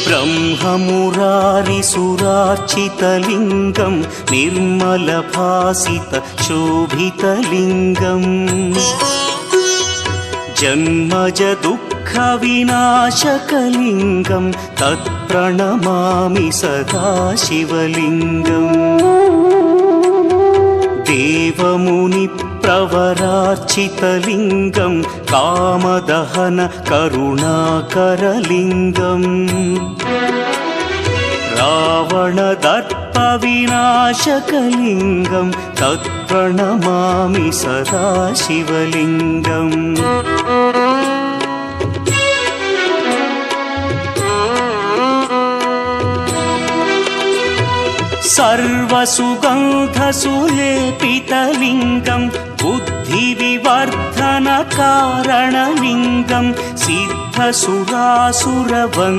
ब्रह्ममुरारिसुरार्चितलिङ्गं निर्मलभासितशोभितलिङ्गम् जन्मज दुःखविनाशकलिङ्गं तत्प्रणमामि सदा शिवलिङ्गम् देवमुनिप्रवरार्चितलिङ्गं कामदहन करुणाकरलिङ्गम् रावणदर्पविनाशकलिङ्गं तत्प्रणमामि सदा शिवलिङ्गम् सर्वसुगन्धसुलेपितलिङ्गं बुद्धिविवर्धनकारणलिङ्गं सिद्धसुरासुरवन्द्यलिङ्गम्